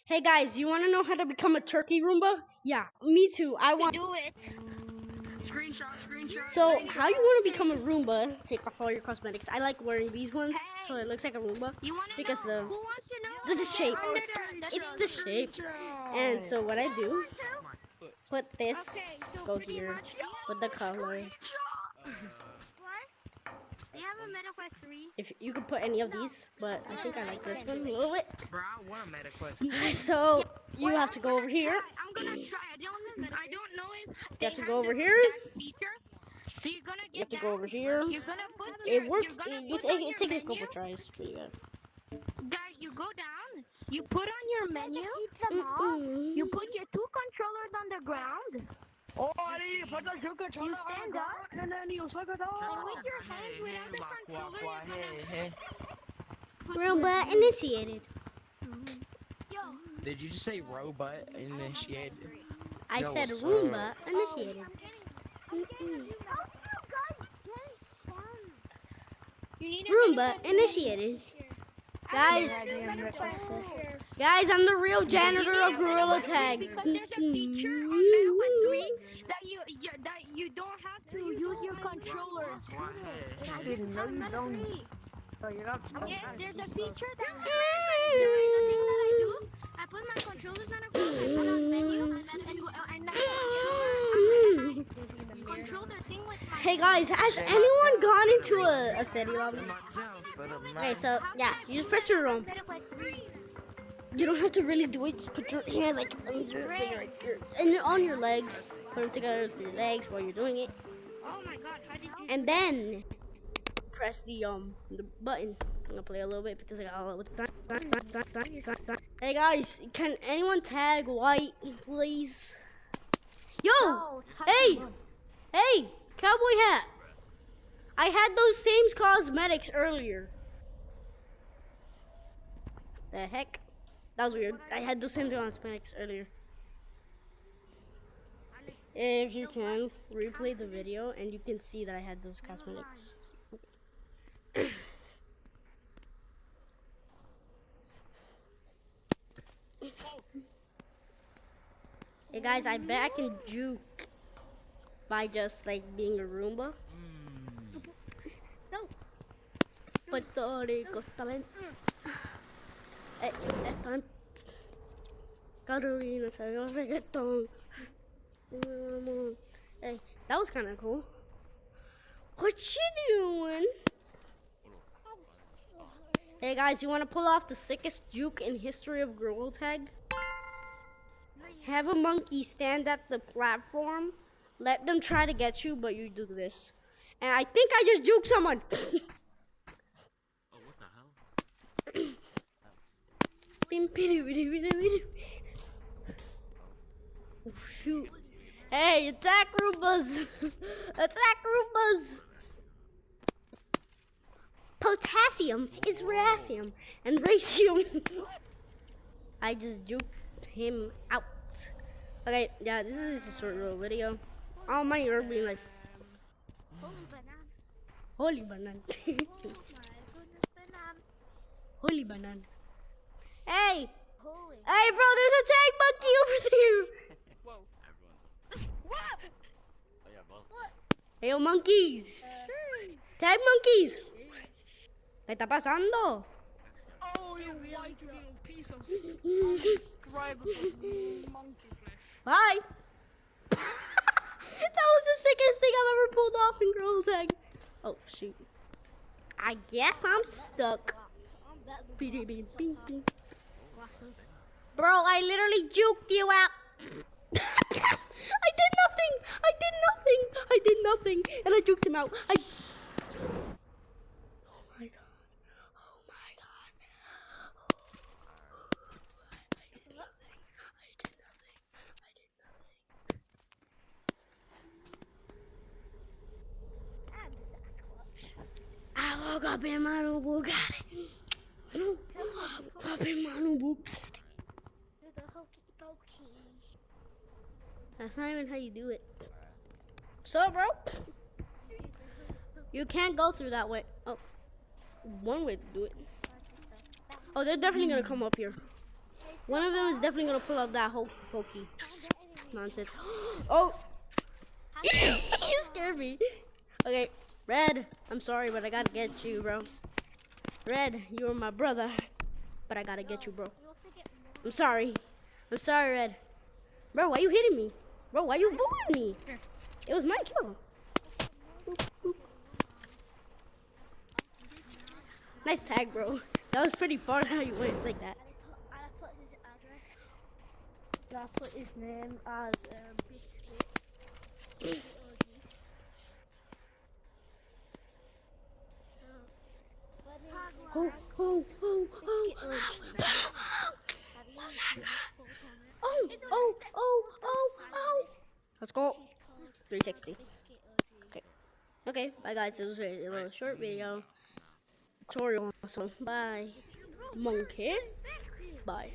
Hey guys, you want to know how to become a turkey Roomba? Yeah, me too. I want to do it. Screenshot. So, how you want to become a Roomba? Take off all your cosmetics. I like wearing these ones, so it looks like a Roomba because Who wants to know? the shape. It's the shape. And so what I do, put this, go here, put the color. They have a MetaQuest 3. If you could put any of these, but I think I like this one a little bit. Bro, I want a MetaQuest. So you have to go over here. I'm gonna try. I don't know if you have to go over here. So you're gonna get you have to go over here. You're gonna put it works. It takes a couple tries for you. Guys, you go down. You put on your menu. You put your 2 controllers on the ground. Oh, you put the 2 controllers on the ground, and then you suck it off. And with your hands without the controller, Robot initiated. Did you just say robot initiated? I said Roomba initiated. Roomba initiated. Guys, I'm the real janitor of Gorilla Tag. Because there's a feature on MetaQuest 3 that you don't have to use your controllers. I didn't know you don't. Oh, you're not. Yeah, there's a feature that the thing that I do. I put my controllers on a group, I put on menu, and I control the thing with my. Hey guys, has anyone gone into a city lobby? Okay, so yeah, you just press your room. You don't have to really do it. Just put your hands like under and on your legs. Put them together with your legs while you're doing it. Oh my god! How did you? And then press the button. I'm gonna play a little bit because I got a little time. Hey guys, can anyone tag White, please? Yo! Hey! Hey! Cowboy hat! I had those same cosmetics earlier. The heck? That was weird. I had those same cosmetics earlier. If you can, replay the video and you can see that I had those cosmetics. Hey guys, I bet I can juke by just like being a Roomba. No. Puerto talent. Están Carolina salió reggaeton. Hey, that was kind of cool. What you doing? Hey guys, you want to pull off the sickest juke in history of Gorilla Tag? Have a monkey stand at the platform. Let them try to get you, but you do this. And I think I just juked someone. Oh, what the hell? Oh, shoot. Hey, attack Roombas! Attack Roombas! Potassium is radium and ratium. I just juked him out. Okay, yeah, this is just a short little video. All my are being like holy banana. Holy banana. Hey! Hey bro, there's a tag monkey over there! Whoa. What? Oh, yeah, both. Hey yo, monkeys! Tag monkeys! ¿Qué está pasando? Oh, you white little piece of unsubscribable monkey flesh. Bye! That was the sickest thing I've ever pulled off in Gorilla Tag. Oh shoot. I guess I'm stuck. Bro, I literally juked you out. I did nothing, and I juked him out. Oh my god. I woke up in my new Bugatti. That's not even how you do it. So, bro, you can't go through that way. Oh, one way to do it. Oh, they're definitely gonna come up here. One of them is definitely gonna pull out that hokey nonsense. Oh, you scared me. Okay, Red, I'm sorry, but I gotta get you, bro. Red, you were my brother, but I gotta get you, bro. I'm sorry. I'm sorry, Red. Bro, why you hitting me? Bro, why you bullying me? It was my kill. Nice tag, bro. That was pretty far how you went like that. I put his name as Biscuit. Oh, oh, oh, oh. Oh. Let's go. 360. Okay. Okay, bye guys. It was a little short video. Tutorial. So, bye. Monkey. Bye.